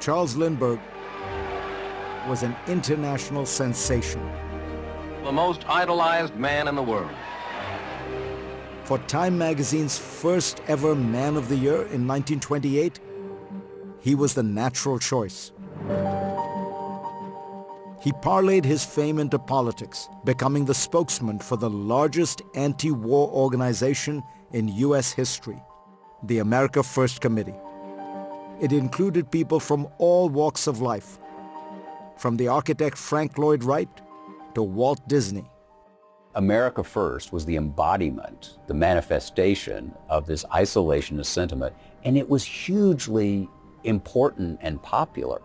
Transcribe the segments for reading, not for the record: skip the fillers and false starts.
Charles Lindbergh was an international sensation. The most idolized man in the world. For Time magazine's first ever Man of the Year in 1928, he was the natural choice. He parlayed his fame into politics, becoming the spokesman for the largest anti-war organization in U.S. history, the America First Committee. It included people from all walks of life, from the architect Frank Lloyd Wright to Walt Disney. America First was the embodiment, the manifestation of this isolationist sentiment, and it was hugely important and popular.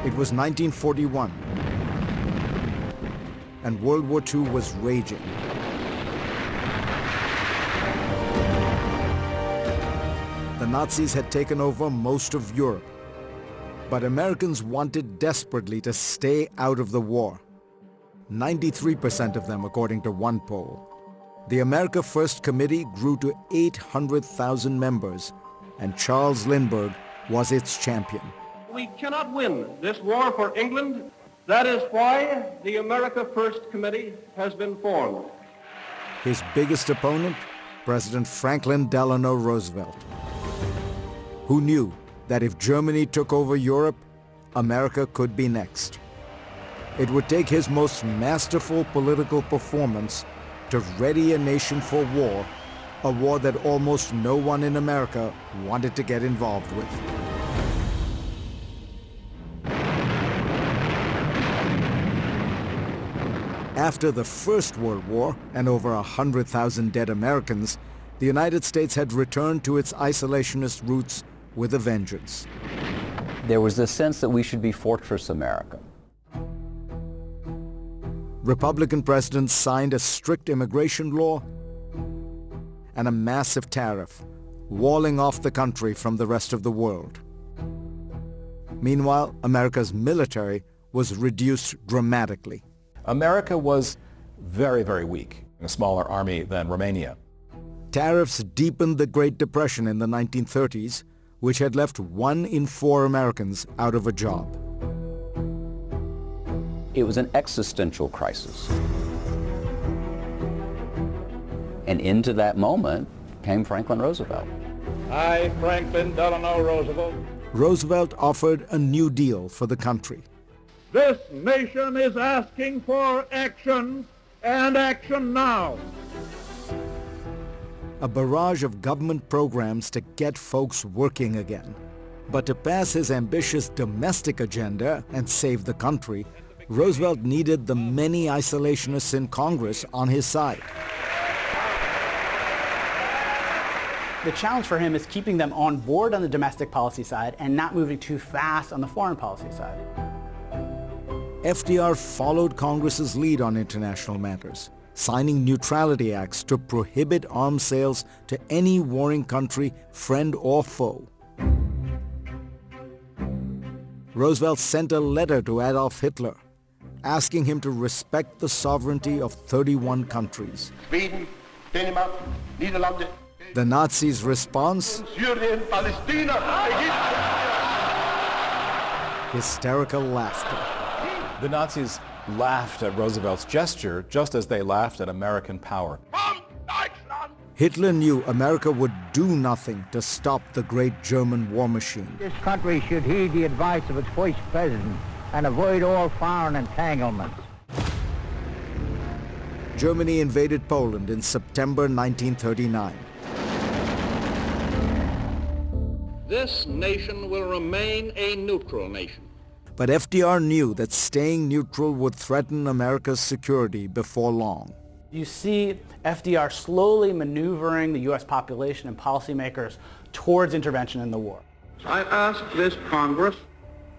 It was 1941, and World War II was raging. The Nazis had taken over most of Europe, but Americans wanted desperately to stay out of the war. 93% of them, according to one poll. The America First Committee grew to 800,000 members, and Charles Lindbergh was its champion. We cannot win this war for England. That is why the America First Committee has been formed. His biggest opponent, President Franklin Delano Roosevelt, who knew that if Germany took over Europe, America could be next. It would take his most masterful political performance to ready a nation for war, a war that almost no one in America wanted to get involved with. After the First World War and over 100,000 dead Americans, the United States had returned to its isolationist roots with a vengeance. There was this sense that we should be Fortress America. Republican presidents signed a strict immigration law and a massive tariff, walling off the country from the rest of the world. Meanwhile, America's military was reduced dramatically. America was very, very weak, a smaller army than Romania. Tariffs deepened the Great Depression in the 1930s, which had left 1 in 4 Americans out of a job. It was an existential crisis. And into that moment came Franklin Roosevelt. I, Franklin Delano Roosevelt. Roosevelt offered a new deal for the country. This nation is asking for action, and action now. A barrage of government programs to get folks working again. But to pass his ambitious domestic agenda and save the country, Roosevelt needed the many isolationists in Congress on his side. The challenge for him is keeping them on board on the domestic policy side and not moving too fast on the foreign policy side. FDR followed Congress's lead on international matters, signing neutrality acts to prohibit arms sales to any warring country, friend or foe. Roosevelt sent a letter to Adolf Hitler, asking him to respect the sovereignty of 31 countries. Sweden, Denmark, Netherlands. The Nazis' response? Syrien, Palestine, Egypt. Hysterical laughter. The Nazis laughed at Roosevelt's gesture just as they laughed at American power. Hitler knew America would do nothing to stop the great German war machine. This country should heed the advice of its vice president and avoid all foreign entanglements. Germany invaded Poland in September 1939. This nation will remain a neutral nation. But FDR knew that staying neutral would threaten America's security before long. You see FDR slowly maneuvering the U.S. population and policymakers towards intervention in the war. I ask this Congress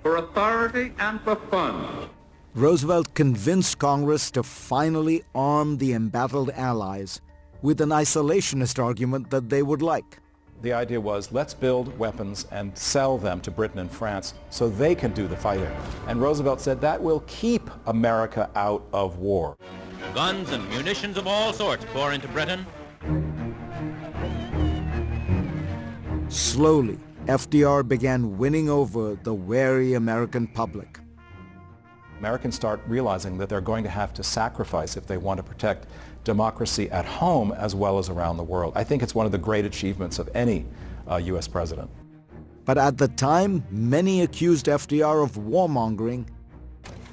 for authority and for funds. Roosevelt convinced Congress to finally arm the embattled Allies with an isolationist argument that they would like. The idea was, let's build weapons and sell them to Britain and France so they can do the fighting. And Roosevelt said that will keep America out of war. Guns and munitions of all sorts pour into Britain. Slowly, FDR began winning over the wary American public. Americans start realizing that they're going to have to sacrifice if they want to protect democracy at home as well as around the world. I think it's one of the great achievements of any U.S. president. But at the time, many accused FDR of warmongering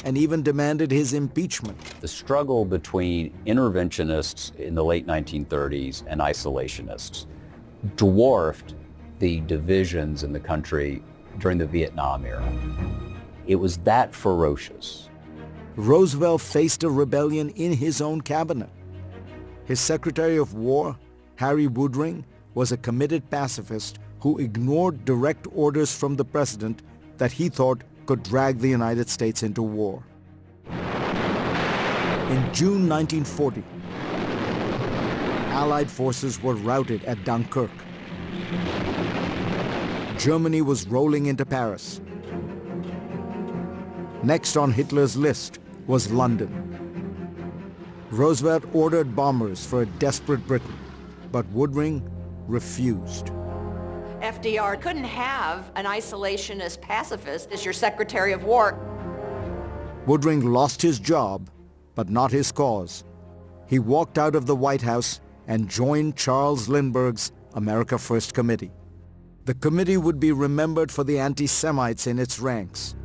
and even demanded his impeachment. The struggle between interventionists in the late 1930s and isolationists dwarfed the divisions in the country during the Vietnam era. It was that ferocious. Roosevelt faced a rebellion in his own cabinet. His Secretary of War, Harry Woodring, was a committed pacifist who ignored direct orders from the president that he thought could drag the United States into war. In June 1940, Allied forces were routed at Dunkirk. Germany was rolling into Paris. Next on Hitler's list was London. Roosevelt ordered bombers for a desperate Britain, but Woodring refused. FDR couldn't have an isolationist pacifist as your Secretary of War. Woodring lost his job, but not his cause. He walked out of the White House and joined Charles Lindbergh's America First Committee. The committee would be remembered for the anti-Semites in its ranks.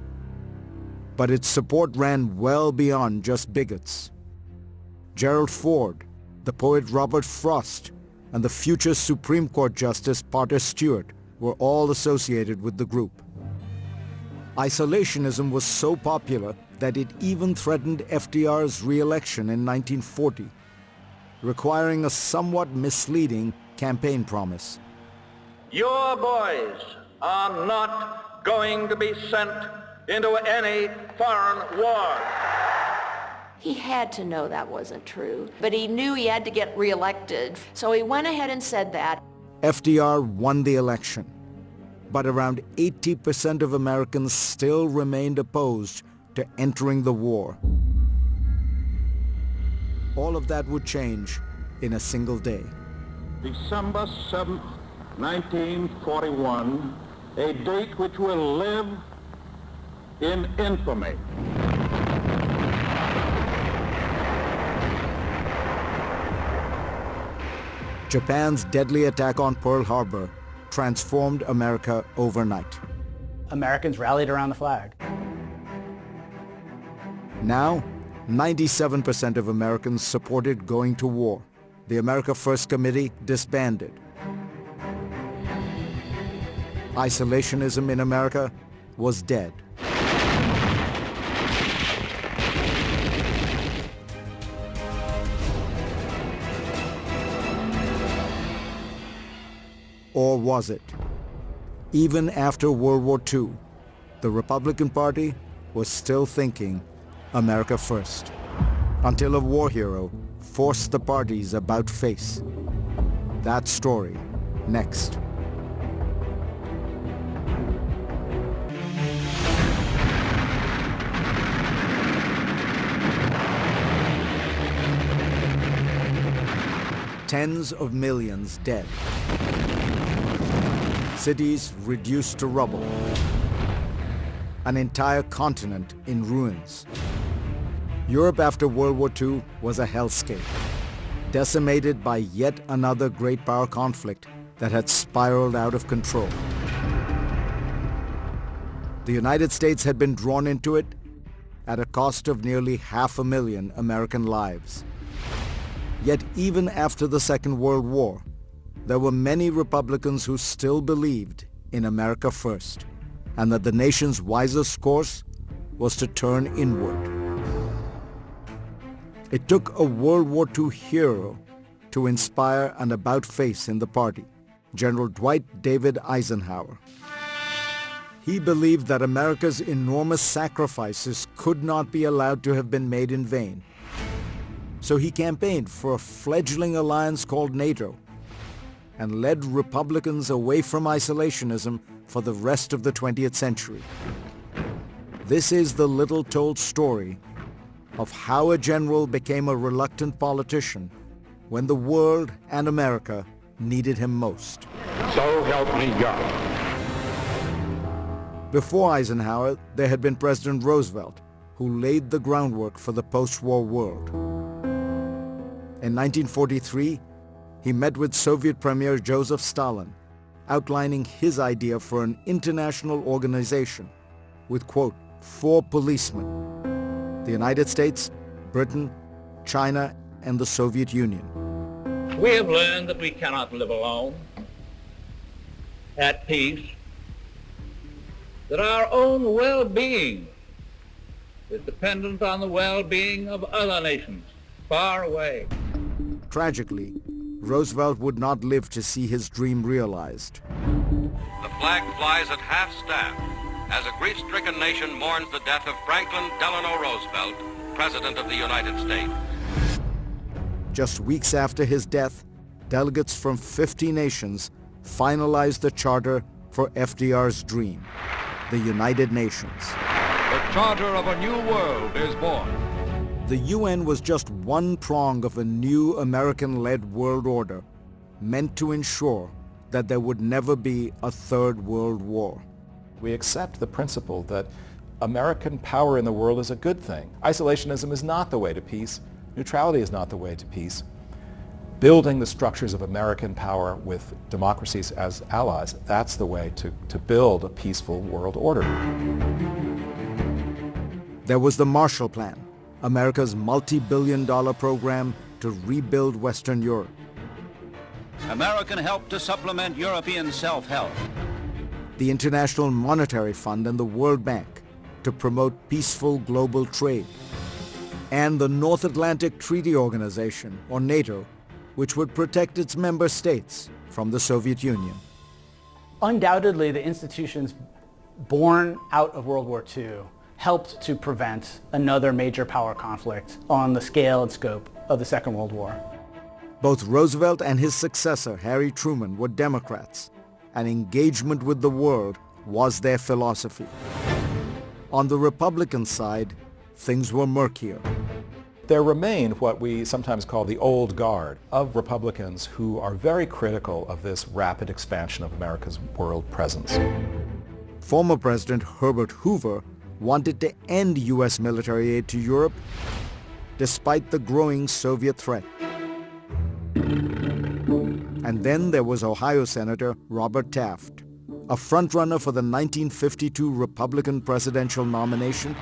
But its support ran well beyond just bigots. Gerald Ford, the poet Robert Frost, and the future Supreme Court Justice Potter Stewart were all associated with the group. Isolationism was so popular that it even threatened FDR's re-election in 1940, requiring a somewhat misleading campaign promise. Your boys are not going to be sent into any foreign war. He had to know that wasn't true, but he knew he had to get reelected, so he went ahead and said that. FDR won the election, but around 80% of Americans still remained opposed to entering the war. All of that would change in a single day. December 7th, 1941, a date which will live in infamy. Japan's deadly attack on Pearl Harbor transformed America overnight. Americans rallied around the flag. Now, 97% of Americans supported going to war. The America First Committee disbanded. Isolationism in America was dead. Or was it? Even after World War II, the Republican Party was still thinking America first, until a war hero forced the party's about face. That story, next. Tens of millions dead. Cities reduced to rubble. An entire continent in ruins. Europe after World War II was a hellscape, decimated by yet another great power conflict that had spiraled out of control. The United States had been drawn into it at a cost of nearly 500,000 American lives. Yet even after the Second World War, there were many Republicans who still believed in America first, and that the nation's wisest course was to turn inward. It took a World War II hero to inspire an about-face in the party, General Dwight David Eisenhower. He believed that America's enormous sacrifices could not be allowed to have been made in vain. So he campaigned for a fledgling alliance called NATO and led Republicans away from isolationism for the rest of the 20th century. This is the little-told story of how a general became a reluctant politician when the world and America needed him most. So help me God. Before Eisenhower, there had been President Roosevelt, who laid the groundwork for the post-war world. In 1943, he met with Soviet Premier Joseph Stalin, outlining his idea for an international organization with, quote, 4 policemen: the United States, Britain, China, and the Soviet Union. We have learned that we cannot live alone, at peace, that our own well-being is dependent on the well-being of other nations far away. Tragically, Roosevelt would not live to see his dream realized. The flag flies at half-staff as a grief-stricken nation mourns the death of Franklin Delano Roosevelt, President of the United States. Just weeks after his death, delegates from 50 nations finalized the charter for FDR's dream, the United Nations. The charter of a new world is born. The UN was just one prong of a new American-led world order meant to ensure that there would never be a third world war. We accept the principle that American power in the world is a good thing. Isolationism is not the way to peace. Neutrality is not the way to peace. Building the structures of American power with democracies as allies, that's the way to build a peaceful world order. There was the Marshall Plan, America's multi-billion-dollar program to rebuild Western Europe. American help to supplement European self-help. The International Monetary Fund and the World Bank to promote peaceful global trade. And the North Atlantic Treaty Organization, or NATO, which would protect its member states from the Soviet Union. Undoubtedly, the institutions born out of World War II helped to prevent another major power conflict on the scale and scope of the Second World War. Both Roosevelt and his successor, Harry Truman, were Democrats, and engagement with the world was their philosophy. On the Republican side, things were murkier. There remain what we sometimes call the old guard of Republicans who are very critical of this rapid expansion of America's world presence. Former President Herbert Hoover wanted to end U.S. military aid to Europe despite the growing Soviet threat. And then there was Ohio Senator Robert Taft, a frontrunner for the 1952 Republican presidential nomination.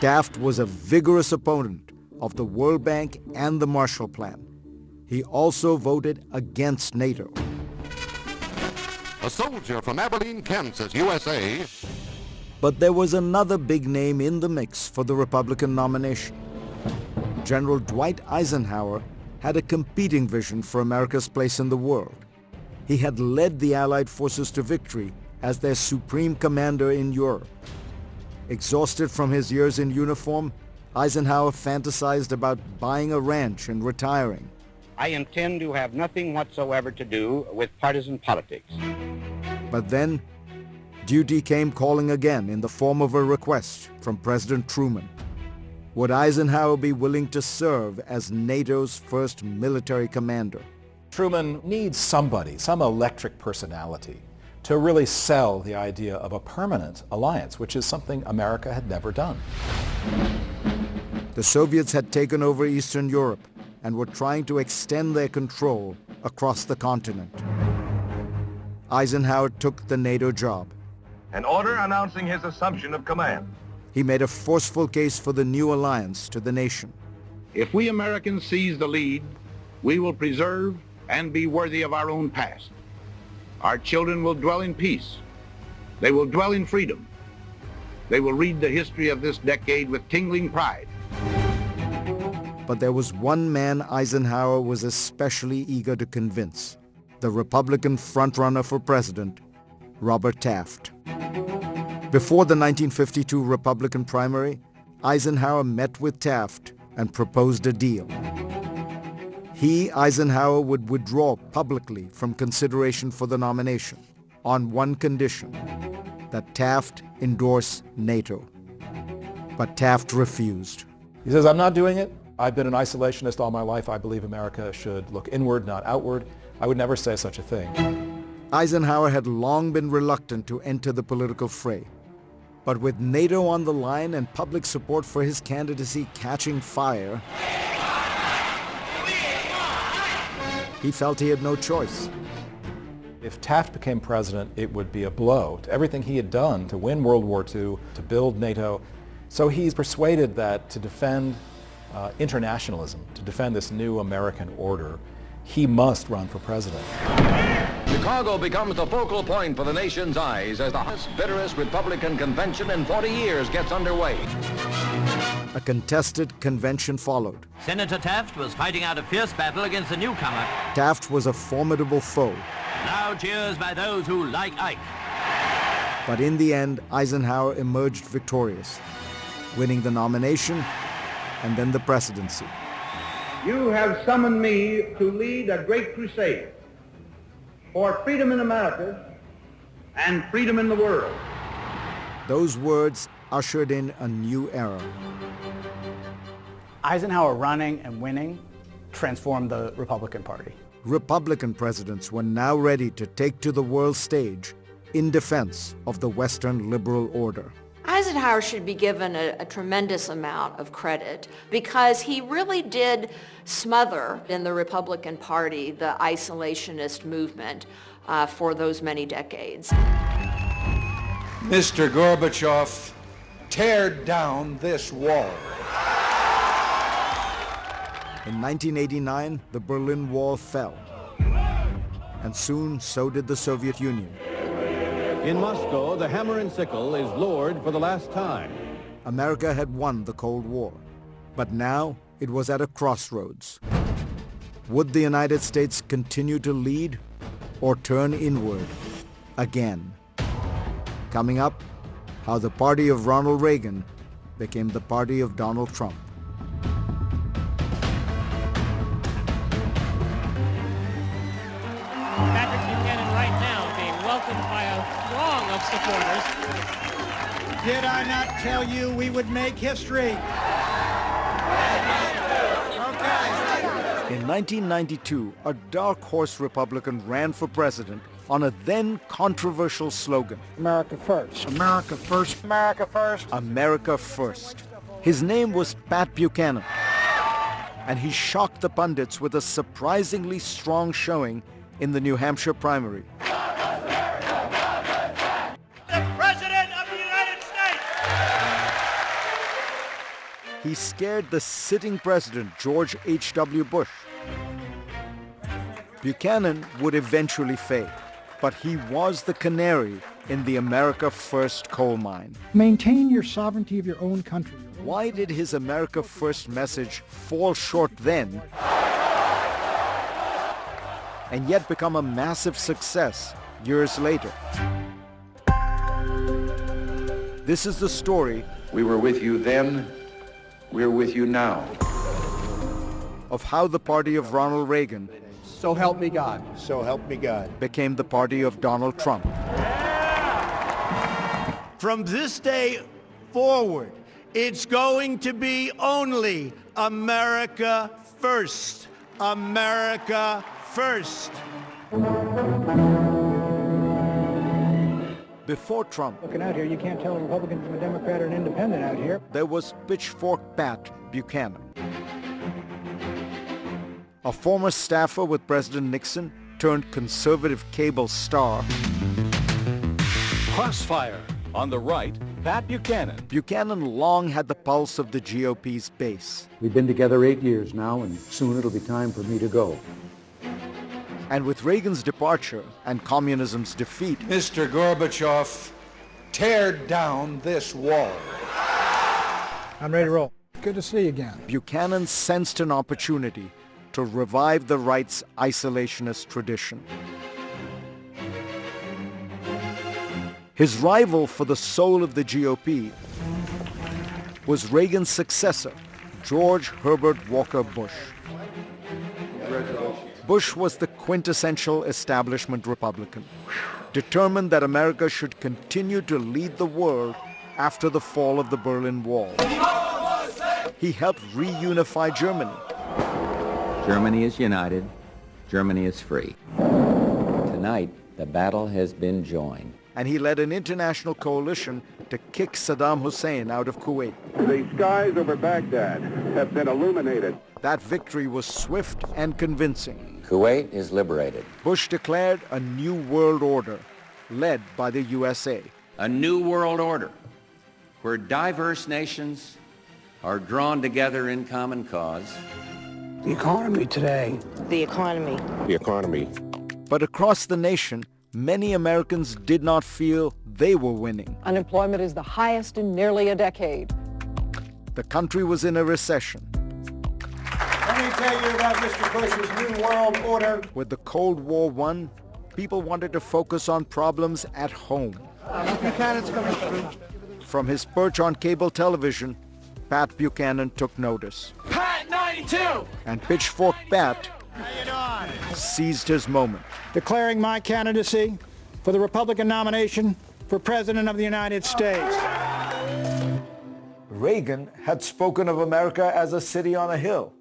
Taft was a vigorous opponent of the World Bank and the Marshall Plan. He also voted against NATO. A soldier from Abilene, Kansas, USA. But there was another big name in the mix for the Republican nomination. General Dwight Eisenhower had a competing vision for America's place in the world. He had led the Allied forces to victory as their supreme commander in Europe. Exhausted from his years in uniform, Eisenhower fantasized about buying a ranch and retiring. I intend to have nothing whatsoever to do with partisan politics. But then, duty came calling again in the form of a request from President Truman. Would Eisenhower be willing to serve as NATO's first military commander? Truman needs somebody, some electric personality, to really sell the idea of a permanent alliance, which is something America had never done. The Soviets had taken over Eastern Europe and were trying to extend their control across the continent. Eisenhower took the NATO job. An order announcing his assumption of command. He made a forceful case for the new alliance to the nation. If we Americans seize the lead, we will preserve and be worthy of our own past. Our children will dwell in peace. They will dwell in freedom. They will read the history of this decade with tingling pride. But there was one man Eisenhower was especially eager to convince, the Republican frontrunner for president, Robert Taft. Before the 1952 Republican primary, Eisenhower met with Taft and proposed a deal. He, Eisenhower, would withdraw publicly from consideration for the nomination on one condition, that Taft endorse NATO. But Taft refused. He says, I'm not doing it. I've been an isolationist all my life. I believe America should look inward, not outward. I would never say such a thing. Eisenhower had long been reluctant to enter the political fray. But with NATO on the line and public support for his candidacy catching fire, he felt he had no choice. If Taft became president, it would be a blow to everything he had done to win World War II, to build NATO. So he's persuaded that to defend internationalism, to defend this new American order, he must run for president. Chicago becomes the focal point for the nation's eyes as the hottest, bitterest Republican convention in 40 years gets underway. A contested convention followed. Senator Taft was fighting out a fierce battle against the newcomer. Taft was a formidable foe. Loud cheers by those who like Ike. But in the end, Eisenhower emerged victorious, winning the nomination and then the presidency. You have summoned me to lead a great crusade for freedom in America and freedom in the world. Those words ushered in a new era. Eisenhower running and winning transformed the Republican Party. Republican presidents were now ready to take to the world stage in defense of the Western liberal order. Eisenhower should be given a tremendous amount of credit because he really did smother in the Republican Party the isolationist movement for those many decades. Mr. Gorbachev, tear down this wall. In 1989, the Berlin Wall fell, and soon so did the Soviet Union. In Moscow, the hammer and sickle is lowered for the last time. America had won the Cold War, but now it was at a crossroads. Would the United States continue to lead or turn inward again? Coming up, how the party of Ronald Reagan became the party of Donald Trump. Patrick Buchanan right now being welcomed by a throng of supporters. Did I not tell you we would make history? In 1992, a dark horse Republican ran for president on a then controversial slogan. America first. America first. America first. America first. His name was Pat Buchanan, and he shocked the pundits with a surprisingly strong showing in the New Hampshire primary. The President of the United States! He scared the sitting president, George H.W. Bush. Buchanan would eventually fade, but he was the canary in the America First coal mine. Maintain your sovereignty of your own country. Why did his America First message fall short then and yet become a massive success years later? This is the story. We were with you then, we're with you now. Of how the party of Ronald Reagan, So help me God. So help me God. became the party of Donald Trump. From this day forward, it's going to be only America first. America first. Before Trump, Looking out here, you can't tell a Republican from a Democrat or an independent out here. there was Pitchfork Pat Buchanan, a former staffer with President Nixon turned conservative cable star. Crossfire. On the right, Pat Buchanan. Buchanan long had the pulse of the GOP's base. We've been together 8 years now, and soon it'll be time for me to go. And with Reagan's departure and communism's defeat, Mr. Gorbachev, tear down this wall. I'm ready to roll. Good to see you again. Buchanan sensed an opportunity to revive the right's isolationist tradition. His rival for the soul of the GOP was Reagan's successor, George Herbert Walker Bush. Bush was the quintessential establishment Republican, determined that America should continue to lead the world after the fall of the Berlin Wall. He helped reunify Germany. Germany is united. Germany is free. Tonight, The battle has been joined. And he led an international coalition to kick Saddam Hussein out of Kuwait. The skies over Baghdad have been illuminated. That victory was swift and convincing. Kuwait is liberated. Bush declared a new world order, led by the USA. A new world order, where diverse nations are drawn together in common cause. The economy today. The economy. The economy. But across the nation, many Americans did not feel they were winning. Unemployment is the highest in nearly a decade. The country was in a recession. Let me tell you about Mr. Bush's New World Order. With the Cold War won, people wanted to focus on problems at home. Buchanan's coming through. From his perch on cable television, Pat Buchanan took notice. Pat 92! And Pitchfork Pat seized his moment. Declaring my candidacy for the Republican nomination for President of the United States. Reagan had spoken of America as a city on a hill.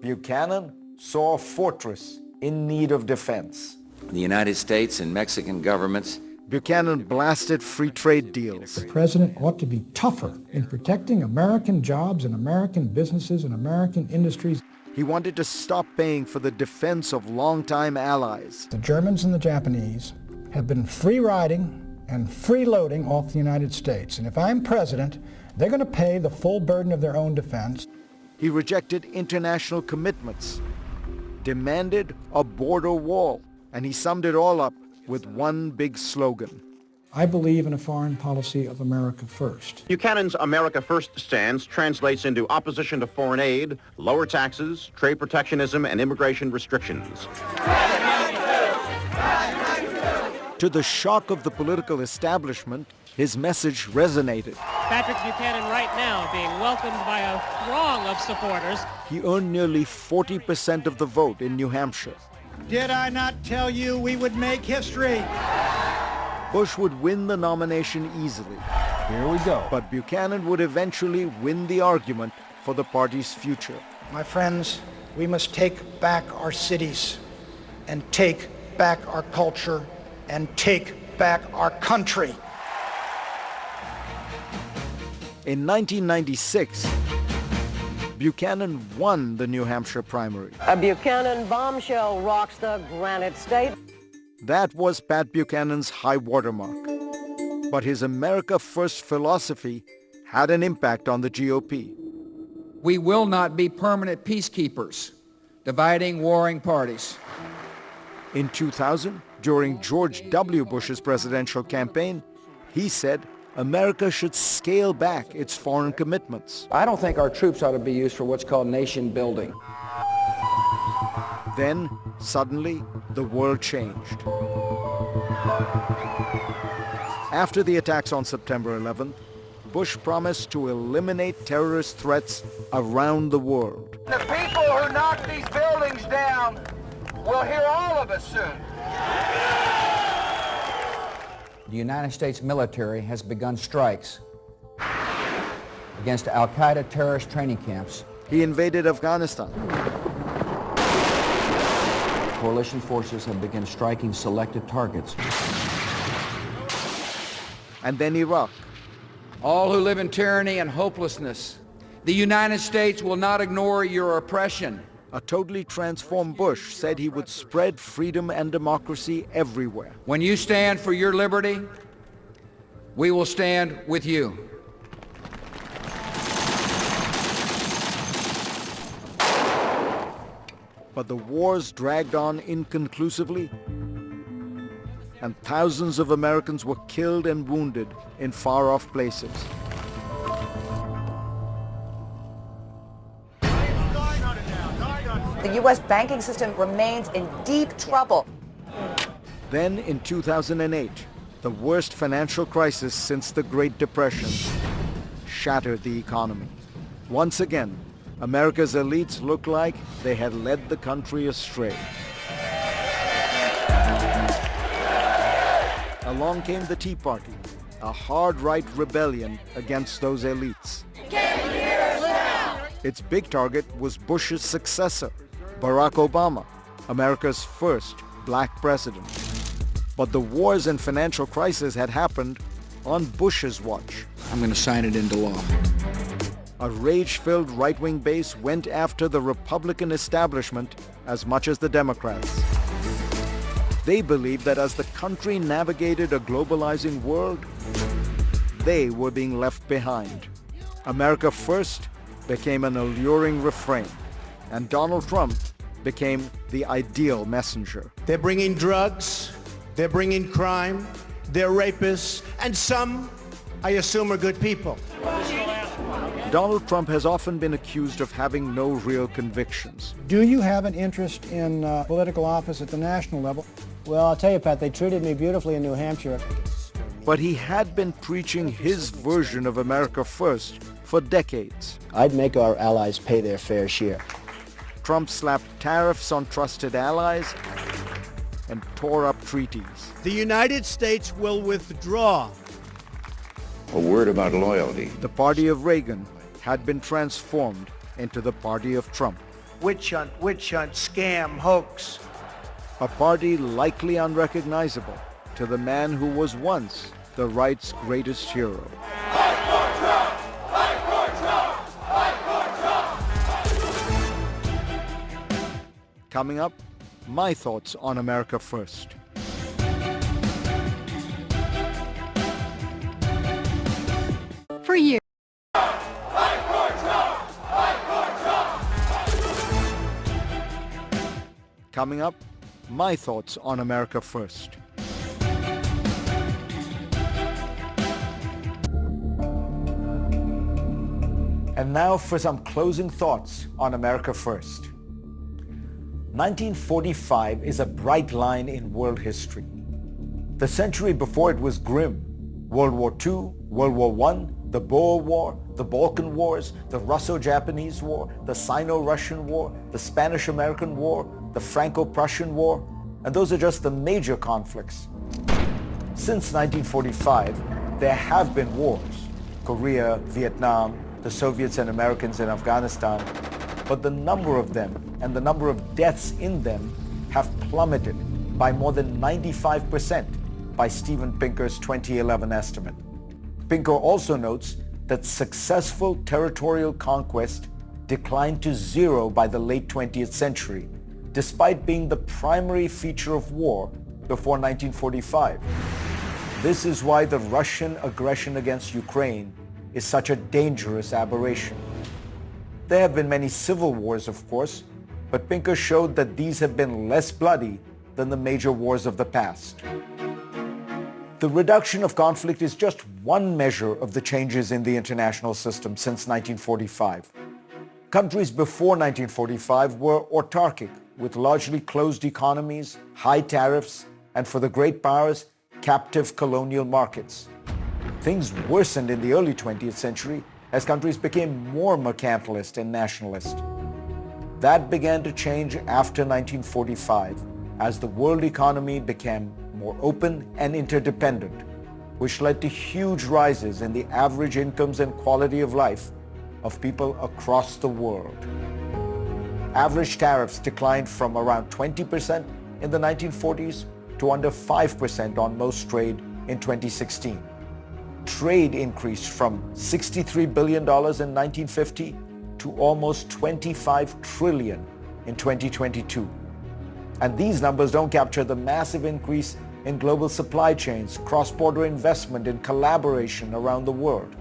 Buchanan saw a fortress in need of defense. The United States and Mexican governments. Buchanan blasted free trade deals. The president ought to be tougher in protecting American jobs and American businesses and American industries. He wanted to stop paying for the defense of longtime allies. The Germans and the Japanese have been free riding and freeloading off the United States. And if I'm president, they're going to pay the full burden of their own defense. He rejected international commitments, demanded a border wall, and he summed it all up with one big slogan. I believe in a foreign policy of America first. Buchanan's America First stance translates into opposition to foreign aid, lower taxes, trade protectionism, and immigration restrictions. To the shock of the political establishment, his message resonated. Patrick Buchanan right now being welcomed by a throng of supporters. He earned nearly 40% of the vote in New Hampshire. Did I not tell you we would make history? Bush would win the nomination easily. Here we go. But Buchanan would eventually win the argument for the party's future. My friends, we must take back our cities and take back our culture and take back our country. In 1996, Buchanan won the New Hampshire primary. A Buchanan bombshell rocks the Granite State. That was Pat Buchanan's high watermark. But his America First philosophy had an impact on the GOP. We will not be permanent peacekeepers, dividing warring parties. In 2000, during George W. Bush's presidential campaign, he said America should scale back its foreign commitments. I don't think our troops ought to be used for what's called nation building. Then, suddenly, the world changed. After the attacks on September 11th, Bush promised to eliminate terrorist threats around the world. The people who knock these buildings down will hear all of us soon. The United States military has begun strikes against al-Qaeda terrorist training camps. He invaded Afghanistan. Coalition forces have begun striking selected targets. And then Iraq. All who live in tyranny and hopelessness, the United States will not ignore your oppression. A totally transformed Bush said he would spread freedom and democracy everywhere. When you stand for your liberty, we will stand with you. But the wars dragged on inconclusively, and thousands of Americans were killed and wounded in far-off places. The U.S. banking system remains in deep trouble. Then, in 2008, the worst financial crisis since the Great Depression shattered the economy. Once again, America's elites looked like they had led the country astray. Along came the Tea Party, a hard-right rebellion against those elites. Its big target was Bush's successor, Barack Obama, America's first black president. But the wars and financial crisis had happened on Bush's watch. I'm going to sign it into law. A rage-filled right-wing base went after the Republican establishment as much as the Democrats. They believed that as the country navigated a globalizing world, they were being left behind. America First became an alluring refrain, and Donald Trump became the ideal messenger. They're bringing drugs, they're bringing crime, they're rapists, and some, I assume, are good people. Donald Trump has often been accused of having no real convictions. Do you have an interest in political office at the national level? Well, I'll tell you, Pat, they treated me beautifully in New Hampshire. But he had been preaching his version of America First for decades. I'd make our allies pay their fair share. Trump slapped tariffs on trusted allies and tore up treaties. The United States will withdraw. A word about loyalty. The party of Reagan had been transformed into the party of Trump. Witch hunt, scam, hoax. A party likely unrecognizable to the man who was once the right's greatest hero. Fight for Trump! Fight for Trump! Fight for Trump! Coming up, my thoughts on America First. For years. Fight for Trump! Fight for Trump! Coming up, my thoughts on America First. And now for some closing thoughts on America First. 1945 is a bright line in world history. The century before it was grim. World War II, World War I, the Boer War, the Balkan Wars, the Russo-Japanese War, the Sino-Russian War, the Spanish-American War, the Franco-Prussian War, and those are just the major conflicts. Since 1945, there have been wars. Korea, Vietnam, the Soviets and Americans in Afghanistan, but the number of them and the number of deaths in them have plummeted by more than 95% by Steven Pinker's 2011 estimate. Pinker also notes that successful territorial conquest declined to zero by the late 20th century, despite being the primary feature of war before 1945. This is why the Russian aggression against Ukraine is such a dangerous aberration. There have been many civil wars, of course, but Pinker showed that these have been less bloody than the major wars of the past. The reduction of conflict is just one measure of the changes in the international system since 1945. Countries before 1945 were autarkic, with largely closed economies, high tariffs, and for the great powers, captive colonial markets. Things worsened in the early 20th century as countries became more mercantilist and nationalist. That began to change after 1945 as the world economy became more open and interdependent, which led to huge rises in the average incomes and quality of life of people across the world. Average tariffs declined from around 20% in the 1940s to under 5% on most trade in 2016. Trade increased from $63 billion in 1950 to almost $25 trillion in 2022. And these numbers don't capture the massive increase in global supply chains, cross-border investment, and collaboration around the world.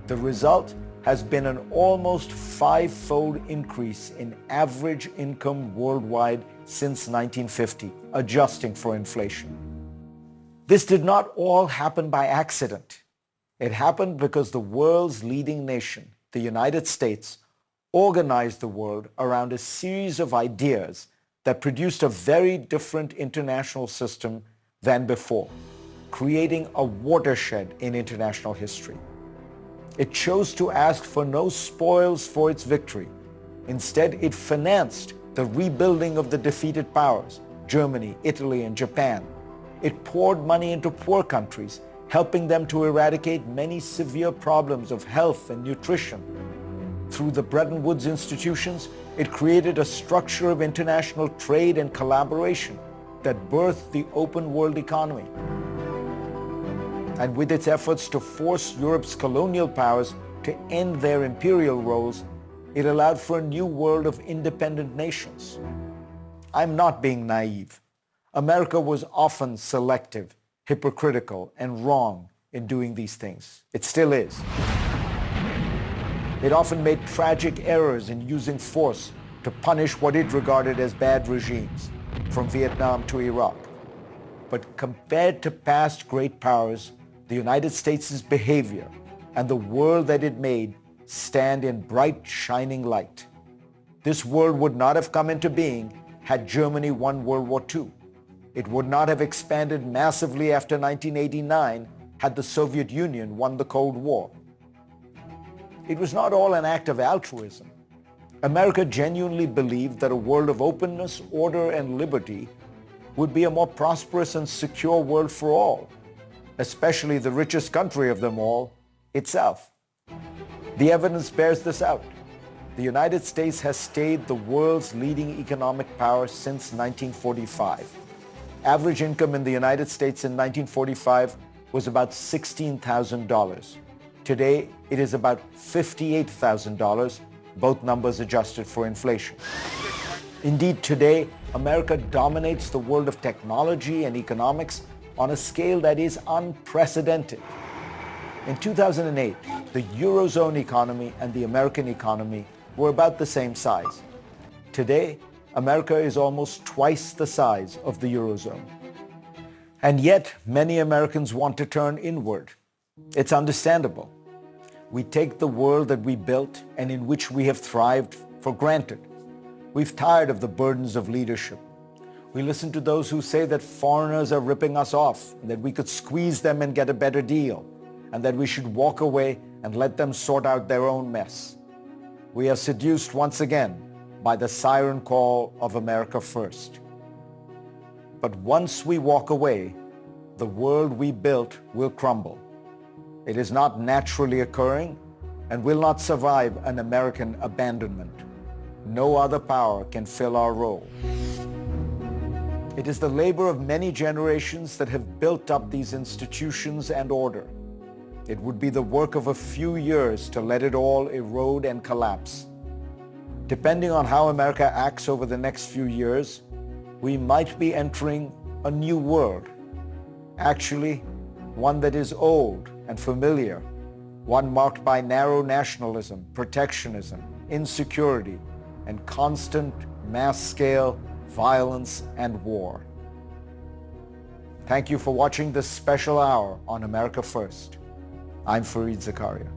The result has been an almost five-fold increase in average income worldwide since 1950, adjusting for inflation. This did not all happen by accident. It happened because the world's leading nation, the United States, organized the world around a series of ideas that produced a very different international system than before, creating a watershed in international history. It chose to ask for no spoils for its victory. Instead, it financed the rebuilding of the defeated powers, Germany, Italy, and Japan. It poured money into poor countries, helping them to eradicate many severe problems of health and nutrition. Through the Bretton Woods institutions, it created a structure of international trade and collaboration that birthed the open world economy. And with its efforts to force Europe's colonial powers to end their imperial roles, it allowed for a new world of independent nations. I'm not being naive. America was often selective, hypocritical, and wrong in doing these things. It still is. It often made tragic errors in using force to punish what it regarded as bad regimes, from Vietnam to Iraq. But compared to past great powers, the United States' behavior and the world that it made stand in bright, shining light. This world would not have come into being had Germany won World War II. It would not have expanded massively after 1989 had the Soviet Union won the Cold War. It was not all an act of altruism. America genuinely believed that a world of openness, order, and liberty would be a more prosperous and secure world for all, especially the richest country of them all, itself. The evidence bears this out. The United States has stayed the world's leading economic power since 1945. Average income in the United States in 1945 was about $16,000. Today, it is about $58,000, both numbers adjusted for inflation. Indeed, today, America dominates the world of technology and economics on a scale that is unprecedented. In 2008, the Eurozone economy and the American economy were about the same size. Today, America is almost twice the size of the Eurozone. And yet, many Americans want to turn inward. It's understandable. We take the world that we built and in which we have thrived for granted. We've tired of the burdens of leadership. We listen to those who say that foreigners are ripping us off, that we could squeeze them and get a better deal, and that we should walk away and let them sort out their own mess. We are seduced once again by the siren call of America First. But once we walk away, the world we built will crumble. It is not naturally occurring and will not survive an American abandonment. No other power can fill our role. It is the labor of many generations that have built up these institutions and order. It would be the work of a few years to let it all erode and collapse. Depending on how America acts over the next few years, we might be entering a new world. Actually, one that is old and familiar, one marked by narrow nationalism, protectionism, insecurity, and constant mass-scale violence and war. Thank you for watching this special hour on America First. I'm Fareed Zakaria.